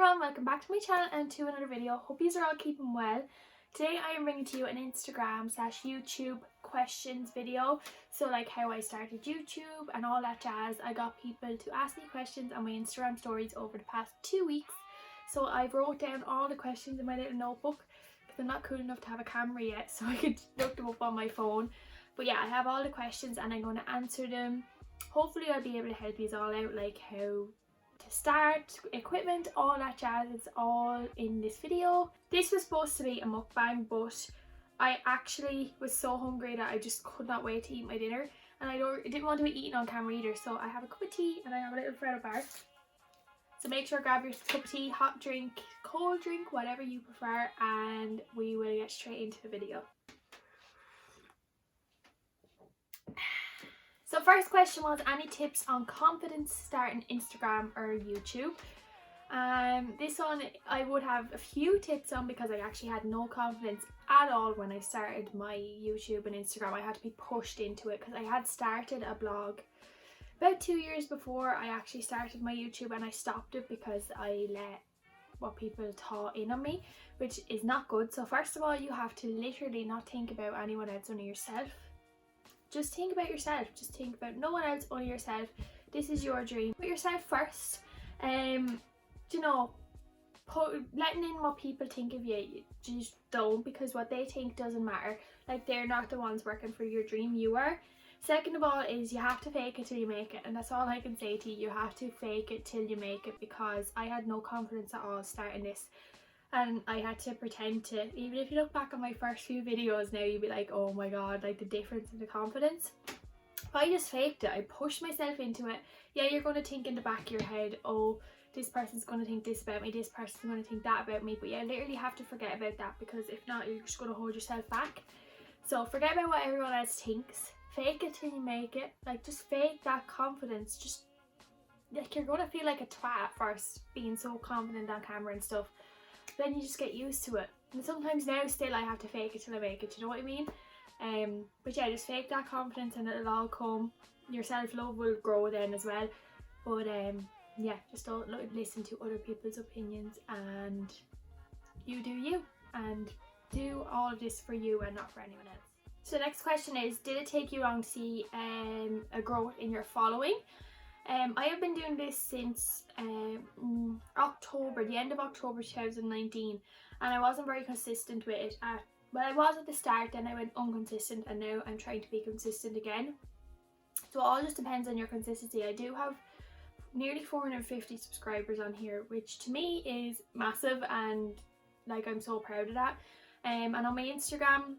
everyone, welcome back to my channel and to another video. Hope you are all keeping well. Today I am bringing to you an Instagram/YouTube questions video. So like how I started YouTube and all that jazz. I got people to ask me questions on my Instagram stories over the past 2 weeks. So I've wrote down all the questions in my little notebook because I'm not cool enough to have a camera yet, so I could look them up on my phone. But yeah, I have all the questions and I'm going to answer them. Hopefully I'll be able to help you all out, like how to start, equipment, all that jazz. It's all in this video. This was supposed to be a mukbang, but I actually was so hungry that I just could not wait to eat my dinner, and I didn't want to be eating on camera either. So I have a cup of tea and I have a little Freddo bar. So make sure grab your cup of tea, hot drink, cold drink, whatever you prefer, and we will get straight into the video. So first question was, any tips on confidence starting Instagram or YouTube? This one I would have a few tips on because I actually had no confidence at all when I started my YouTube and Instagram. I had to be pushed into it because I had started a blog about 2 years before I actually started my YouTube, and I stopped it because I let what people thought in on me, which is not good. So first of all, you have to literally not think about anyone else, only yourself. Just think about yourself. Just think about no one else, only yourself. This is your dream. Put yourself first. You know, letting in what people think of you, you just don't, because what they think doesn't matter. Like, they're not the ones working for your dream, you are. Second of all is you have to fake it till you make it, and that's all I can say to you. You have to fake it till you make it, because I had no confidence at all starting this. And I had to pretend to, even if you look back on my first few videos now, you'd be like, oh my god, like the difference in the confidence. But I just faked it. I pushed myself into it. Yeah, you're going to think in the back of your head, oh, this person's going to think this about me, this person's going to think that about me. But yeah, literally have to forget about that, because if not, you're just going to hold yourself back. So forget about what everyone else thinks. Fake it till you make it. Like, just fake that confidence. Just, like, you're going to feel like a twat at first, being so confident on camera and stuff. Then you just get used to it, and sometimes now still I have to fake it till I make it, you know what I mean? But yeah, just fake that confidence and it'll all come. Your self-love will grow then as well. But yeah, just don't listen to other people's opinions, and you do you, and do all of this for you and not for anyone else. So the next question is, did it take you long to see a growth in your following? I have been doing this since October, the end of October 2019, and I wasn't very consistent with it. Well, I was at the start, then I went inconsistent, and now I'm trying to be consistent again. So it all just depends on your consistency. I do have nearly 450 subscribers on here, which to me is massive, and like, I'm so proud of that. And on my Instagram,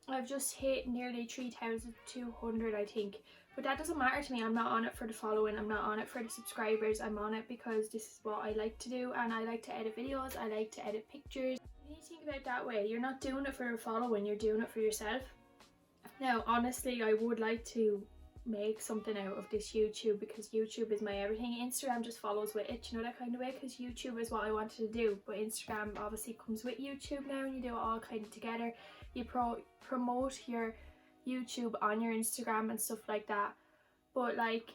I've just hit nearly 3,200, I think. But that doesn't matter to me. I'm not on it for the following, I'm not on it for the subscribers. I'm on it because this is what I like to do, and I like to edit videos, I like to edit pictures. You need to think about it that way. You're not doing it for the following, you're doing it for yourself. Now, honestly, I would like to make something out of this YouTube, because YouTube is my everything. Instagram just follows with it, you know, that kind of way, because YouTube is what I wanted to do, but Instagram obviously comes with YouTube now, and you do it all kind of together. You promote your YouTube on your Instagram and stuff like that. But like,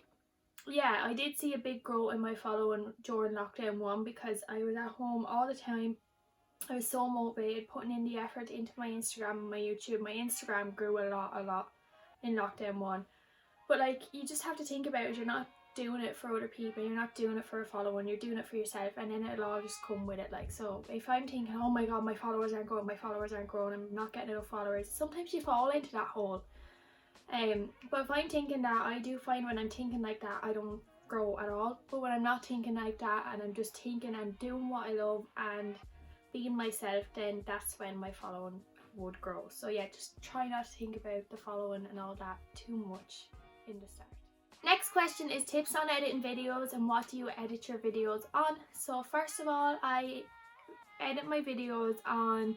yeah, I did see a big growth in my following during lockdown 1, because I was at home all the time. I was so motivated, putting in the effort into my Instagram and my YouTube. My Instagram grew a lot in lockdown 1. But like, you just have to think about it. You're not doing it for other people, you're not doing it for a following, you're doing it for yourself, and then it'll all just come with it. Like, so if I'm thinking, oh my god, my followers aren't growing, I'm not getting enough followers, sometimes you fall into that hole. But if I'm thinking that, I do find when I'm thinking like that, I don't grow at all. But when I'm not thinking like that, and I'm just thinking and doing what I love and being myself, then that's when my following would grow. So yeah, just try not to think about the following and all that too much in the start. Next question is tips on editing videos, and what do you edit your videos on? So first of all, I edit my videos on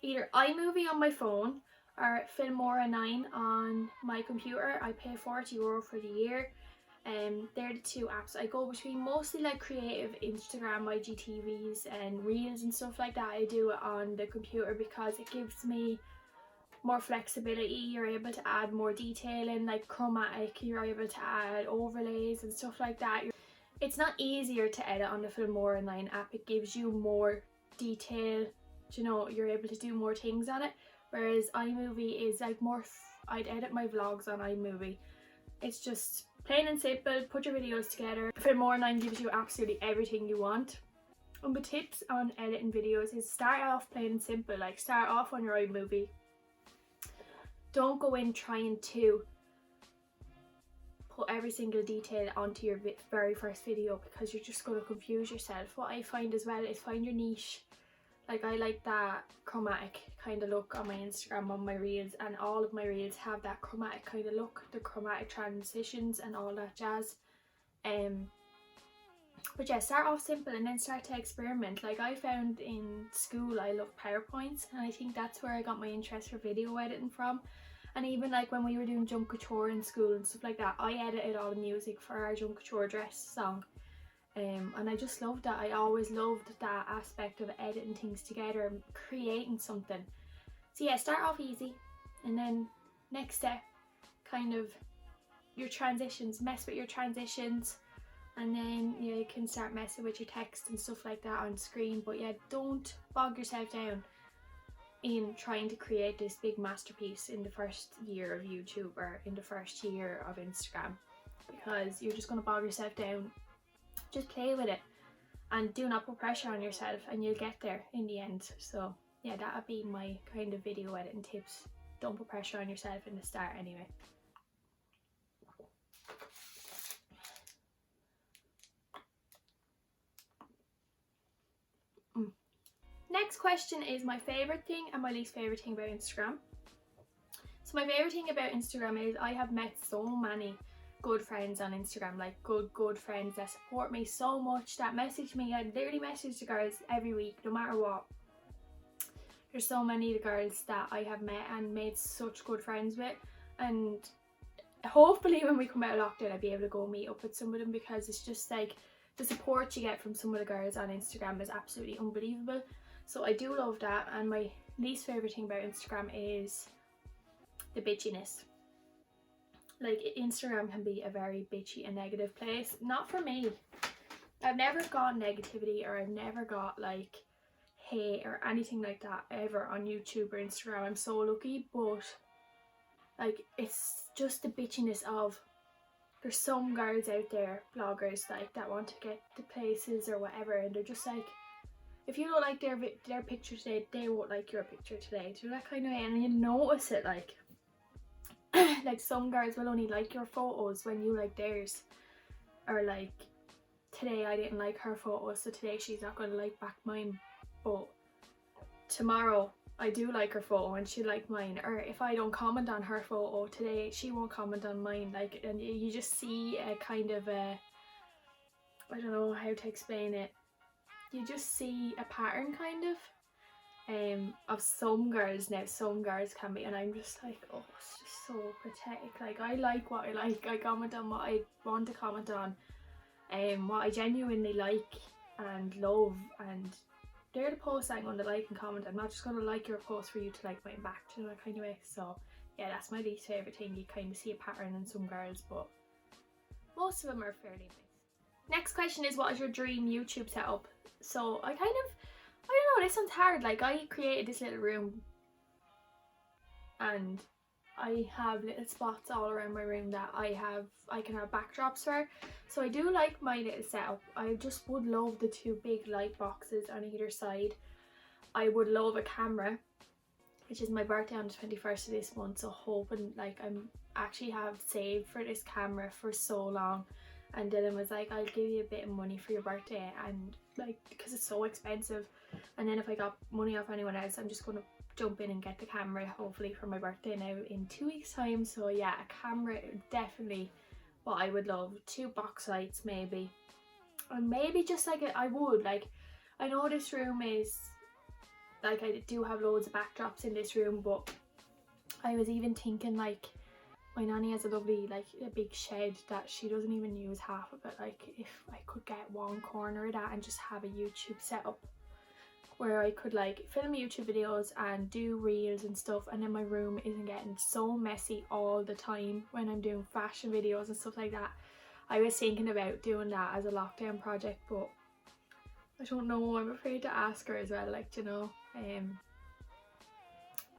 either iMovie on my phone or Filmora 9 on my computer. I pay €40 for the year. They're the two apps I go between. Mostly like creative Instagram, IGTVs and reels and stuff like that, I do it on the computer because it gives me more flexibility. You're able to add more detail in, like chromatic, you're able to add overlays and stuff like that. It's not easier to edit on the Filmora 9 app. It gives you more detail, you know, you're able to do more things on it, whereas iMovie is like more I'd edit my vlogs on iMovie. It's just plain and simple, put your videos together. Filmora 9 gives you absolutely everything you want. And the tips on editing videos is start off plain and simple, like start off on your iMovie. Don't go in trying to put every single detail onto your very first video, because you're just going to confuse yourself. What I find as well is find your niche. Like I like that chromatic kind of look on my Instagram, on my reels, and all of my reels have that chromatic kind of look, the chromatic transitions and all that jazz. But yeah, start off simple and then start to experiment. Like I found in school I love PowerPoints, and I think that's where I got my interest for video editing from. And even like when we were doing Junk Couture in school and stuff like that, I edited all the music for our Junk Couture dress song. And I just loved that. I always loved that aspect of editing things together and creating something. So yeah, start off easy, and then next step, kind of your transitions, mess with your transitions, and then yeah, you can start messing with your text and stuff like that on screen. But yeah, don't bog yourself down in trying to create this big masterpiece in the first year of YouTube or in the first year of Instagram, because you're just going to bog yourself down. Just play with it and do not put pressure on yourself, and you'll get there in the end. So yeah, that would be my kind of video editing tips. Don't put pressure on yourself in the start anyway. Next question is my favourite thing and my least favourite thing about Instagram. So my favourite thing about Instagram is I have met so many good friends on Instagram, like good friends that support me so much, that message me. I literally message the girls every week, no matter what. There's so many of the girls that I have met and made such good friends with, and hopefully when we come out of lockdown I'll be able to go meet up with some of them, because it's just like the support you get from some of the girls on Instagram is absolutely unbelievable. So I do love that. And my least favourite thing about Instagram is the bitchiness. Like Instagram can be a very bitchy and negative place. Not for me. I've never got negativity, or I've never got like hate or anything like that ever on YouTube or Instagram. I'm so lucky. But like it's just the bitchiness of, there's some girls out there, bloggers, like that want to get to places or whatever, and they're just like, if you don't like their picture today, they won't like your picture today. Do that kind of way, and you notice it. Like like some girls will only like your photos when you like theirs, or like today I didn't like her photos, so today she's not going to like back mine, but tomorrow I do like her photo and she liked mine. Or if I don't comment on her photo today, she won't comment on mine. Like, and you just see a kind of a, I don't know how to explain it, you just see a pattern kind of some girls. Now some girls can be, and I'm just like, oh, it's just so pathetic. Like I like what I like, I comment on what I want to comment on, what I genuinely like and love, and they're the posts I'm going to like and comment. I'm not just going to like your post for you to like mine back, to that kind of way. So yeah, that's my least favourite thing. You kind of see a pattern in some girls, but most of them are fairly nice. Next question is, what is your dream YouTube setup? So I don't know, this one's hard. Like I created this little room and I have little spots all around my room that I can have backdrops for. So I do like my little setup. I just would love the two big light boxes on either side. I would love a camera, which is my birthday on the 21st of this month, so hoping, like, I'm actually have saved for this camera for so long, and Dylan was like, I'll give you a bit of money for your birthday, and like, because it's so expensive, and then if I got money off anyone else, I'm just going to jump in and get the camera hopefully for my birthday now in 2 weeks time. So yeah, a camera, definitely what I would love. 2 box lights maybe, and maybe just like I I know this room is like, I do have loads of backdrops in this room, but I was even thinking, like, my nanny has a lovely, like, a big shed that she doesn't even use half of it. Like, if I could get one corner of that and just have a YouTube setup where I could like film YouTube videos and do reels and stuff, and then my room isn't getting so messy all the time when I'm doing fashion videos and stuff like that. I was thinking about doing that as a lockdown project, but I don't know, I'm afraid to ask her as well, like, you know.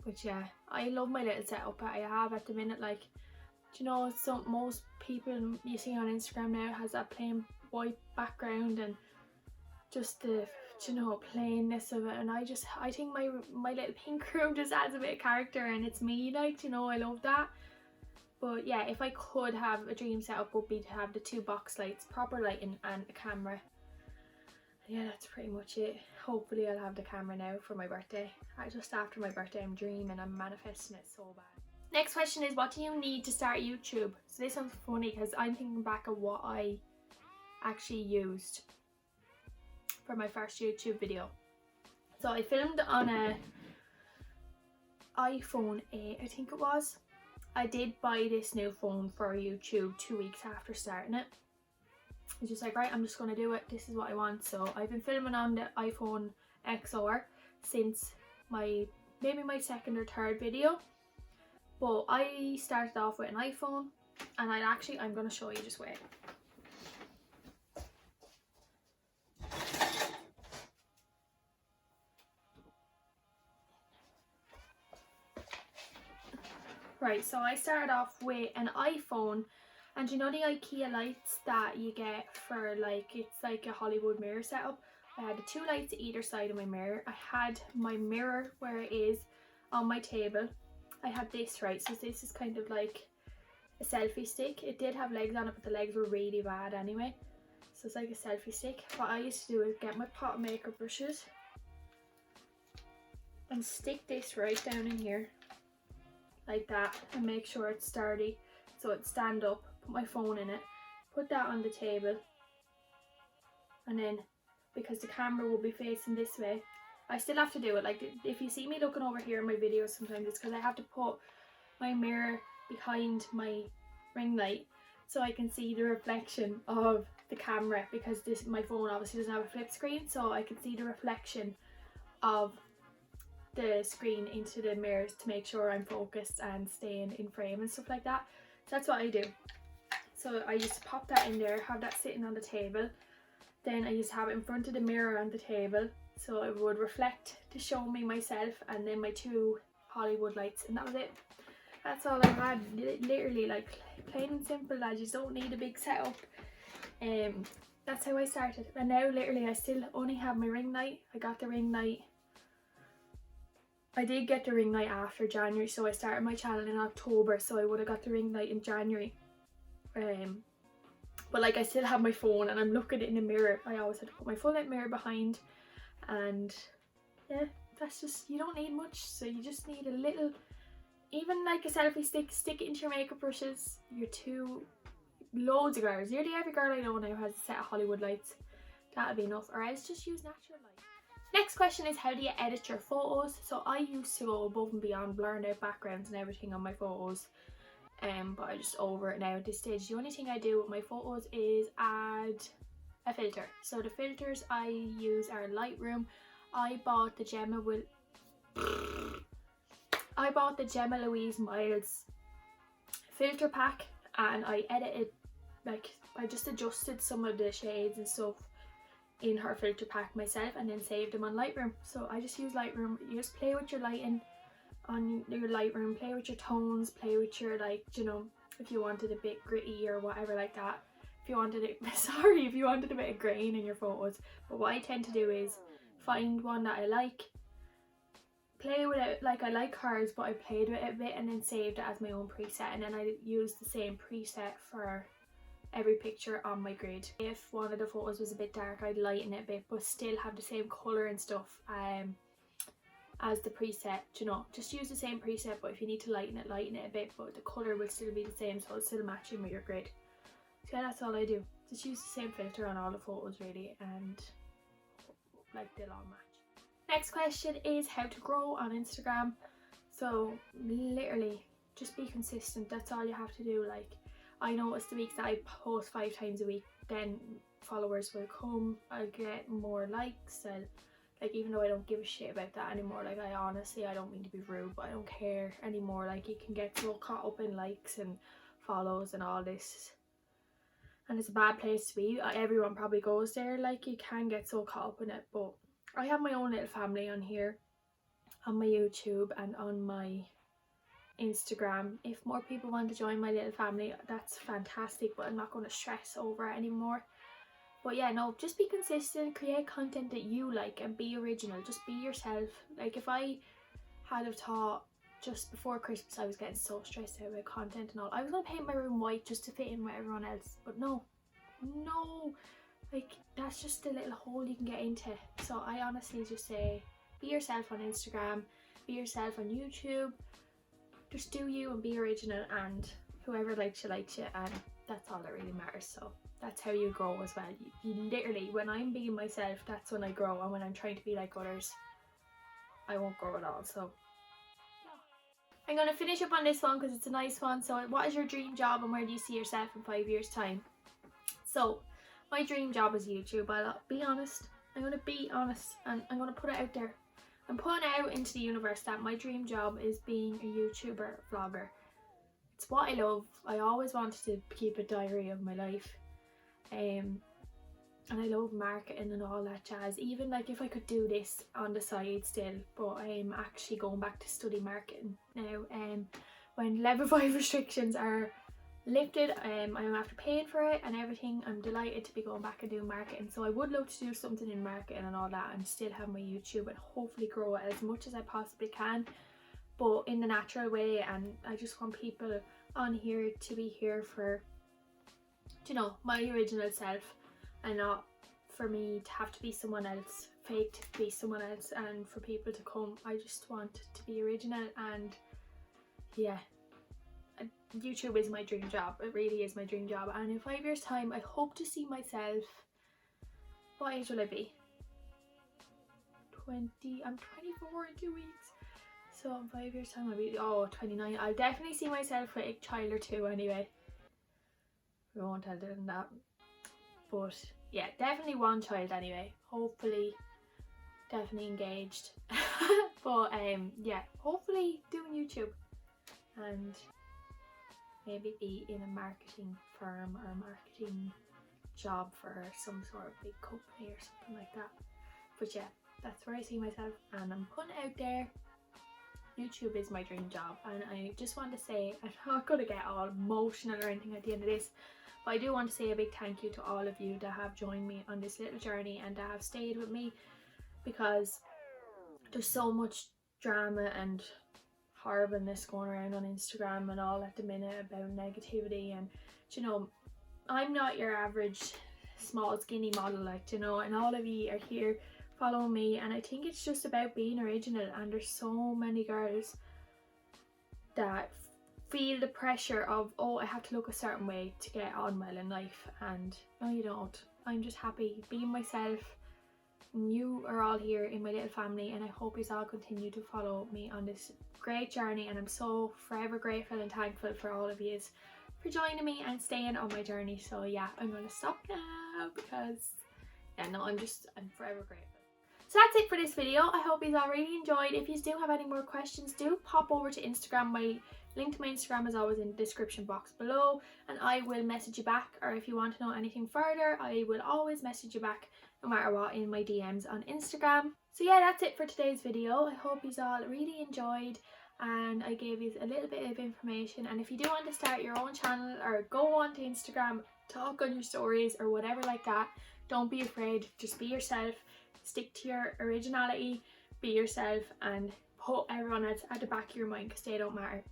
But yeah, I love my little setup that I have at the minute. Like, you know, most people you see on Instagram now has that plain white background and just the, you know, plainness of it, and I think my little pink room just adds a bit of character, and it's me, like, you know, I love that. But yeah, if I could have a dream setup, would be to have the 2 box lights, proper lighting and a camera. And yeah, that's pretty much it. Hopefully I'll have the camera now for my birthday. Just after my birthday, I'm dreaming, I'm manifesting it so bad. Next question is, what do you need to start YouTube? So this one's funny because I'm thinking back of what I actually used for my first YouTube video. So I filmed on a iPhone 8, I think it was. I did buy this new phone for YouTube 2 weeks after starting it. I was just like, right, I'm just going to do it. This is what I want. So I've been filming on the iPhone XR since maybe my second or third video. But I started off with an iPhone, and I'm going to show you, just wait. Right, so I started off with an iPhone, and you know the IKEA lights that you get for, like, it's like a Hollywood mirror setup? I had the 2 lights either side of my mirror. I had my mirror where it is on my table. I had this, right, so this is kind of like a selfie stick. It did have legs on it, but the legs were really bad anyway. So it's like a selfie stick. What I used to do is get my pot of makeup brushes and stick this right down in here like that, and make sure it's sturdy so it stand up. Put my phone in it, put that on the table, and then because the camera will be facing this way, I still have to do it. Like, if you see me looking over here in my videos sometimes, it's because I have to put my mirror behind my ring light so I can see the reflection of the camera, because my phone obviously doesn't have a flip screen, so I can see the reflection of the screen into the mirrors to make sure I'm focused and staying in frame and stuff like that. So that's what I do. So I just pop that in there, have that sitting on the table. Then I used to have it in front of the mirror on the table, so it would reflect to show me myself, and then my 2 Hollywood lights, and that was it. That's all I had. Literally, like, plain and simple, lads. You don't need a big setup. That's how I started. And now literally I still only have my ring light. I got the ring light. I did get the ring light after January, so I started my channel in October, so I would have got the ring light in January. But like, I still have my phone and I'm looking in the mirror. I always had to put my full length mirror behind, and yeah, that's just, you don't need much. So you just need a little, even like a selfie stick, stick it into your makeup brushes, your 2, loads of girls, nearly every girl I know now has a set of Hollywood lights. That'll be enough, or else just use natural light. Next question is, how do you edit your photos? So I used to go above and beyond, blurring out backgrounds and everything on my photos. But I'm just over it now at this stage. The only thing I do with my photos is add a filter. So the filters I use are Lightroom. I bought the Gemma Louise Miles filter pack, and I edited, like, I just adjusted some of the shades and stuff in her filter pack myself, and then saved them on Lightroom. So I just use Lightroom. You just play with your lighting on your Lightroom, play with your tones, play with your, like, you know, if you wanted a bit gritty or whatever like that. If you wanted it, if you wanted a bit of grain in your photos. But what I tend to do is find one that I like, play with it. Like, I like hers, but I played with it a bit and then saved it as my own preset, and then I use the same preset for every picture on my grid. If one of the photos was a bit dark, I'd lighten it a bit, but still have the same colour and stuff as the preset, you know. Just use the same preset, but if you need to lighten it a bit, but the colour will still be the same, so it's still matching with your grid. So yeah, that's all I do. Just use the same filter on all the photos really, and like, they'll all match. Next question is how to grow on Instagram. So literally just be consistent, that's all you have to do. Like, I noticed the weeks that I post 5 times a week, then followers will come, I'll get more likes, and like, even though I don't give a shit about that anymore, like, I honestly, I don't mean to be rude, but I don't care anymore. Like, you can get so caught up in likes and follows and all this and it's a bad place to be. Everyone probably goes there, like, you can get so caught up in it. But I have my own little family on here, on my YouTube and on my Instagram. If more people want to join my little family, that's fantastic, but I'm not going to stress over it anymore. But yeah, no, just be consistent, create content that you like and be original. Just be yourself. Like, if I had have thought just before Christmas I was getting so stressed out about content and all, I was going to paint my room white just to fit in with everyone else. But no, like, that's just a little hole you can get into. So I honestly just say, be yourself on Instagram, be yourself on YouTube. Just do you and be original, and whoever likes you, and that's all that really matters. So that's how you grow as well. You literally, when I'm being myself, that's when I grow, and when I'm trying to be like others, I won't grow at all. So I'm going to finish up on this one because it's a nice one. So what is your dream job and where do you see yourself in 5 years time? So my dream job is YouTube. I'll be honest. I'm going to be honest, and I'm going to put it out there. I'm putting out into the universe that my dream job is being a YouTuber vlogger. It's what I love. I always wanted to keep a diary of my life. And I love marketing and all that jazz. Even like if I could do this on the side still, but I'm actually going back to study marketing now. When level 5 restrictions are lifted, I'm after paying for it and everything. I'm delighted to be going back and doing marketing. So I would love to do something in marketing and all that, and still have my YouTube and hopefully grow it as much as I possibly can, but in the natural way. And I just want people on here to be here for, you know, my original self, and not for me to have to be someone else, fake to be someone else, and for people to come. I just want to be original. And yeah, YouTube is my dream job. It really is my dream job. And in 5 years time, I hope to see myself, what age will I be? 20, I'm 24 in 2 weeks. So in 5 years time I'll be 29. I'll definitely see myself with a child or two anyway. I won't tell them that. But yeah, definitely one child anyway. Hopefully, definitely engaged. But yeah, hopefully doing YouTube, and maybe be in a marketing firm or a marketing job for some sort of big company or something like that. But yeah, that's where I see myself, and I'm putting it out there. YouTube is my dream job, and I just want to say, I'm not going to get all emotional or anything at the end of this, but I do want to say a big thank you to all of you that have joined me on this little journey and that have stayed with me, because there's so much drama and horribleness going around on Instagram and all at the minute about negativity. And you know, I'm not your average small skinny model, like, you know, and all of you are here following me, and I think it's just about being original. And there's so many girls that feel the pressure of, oh, I have to look a certain way to get on well in life, and no, you don't. I'm just happy being myself, and you are all here in my little family, and I hope you all continue to follow me on this great journey. And I'm so forever grateful and thankful for all of you for joining me and staying on my journey. So yeah, I'm going to stop now because yeah, no, I'm forever grateful. So that's it for this video. I hope you all really enjoyed. If you do have any more questions, do pop over to Instagram. My link to my Instagram is always in the description box below, and I will message you back. Or if you want to know anything further, I will always message you back no matter what in my DMs on Instagram. So yeah, that's it for today's video. I hope you all really enjoyed, and I gave you a little bit of information. And if you do want to start your own channel or go on to Instagram, talk on your stories or whatever like that, don't be afraid. Just be yourself. Stick to your originality, be yourself, and put everyone else at the back of your mind, because they don't matter.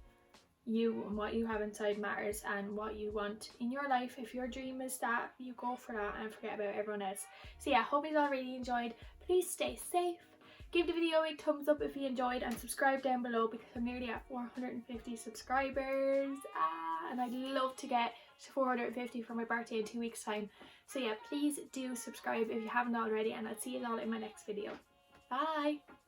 You and what you have inside matters, and what you want in your life. If your dream is that, you go for that and forget about everyone else. So yeah, hope you all really enjoyed. Please stay safe. Give the video a big thumbs up if you enjoyed, and subscribe down below because I'm nearly at 450 subscribers. And I'd love to get to 450 for my birthday in 2 weeks time. So yeah, please do subscribe if you haven't already, and I'll see you all in my next video. Bye!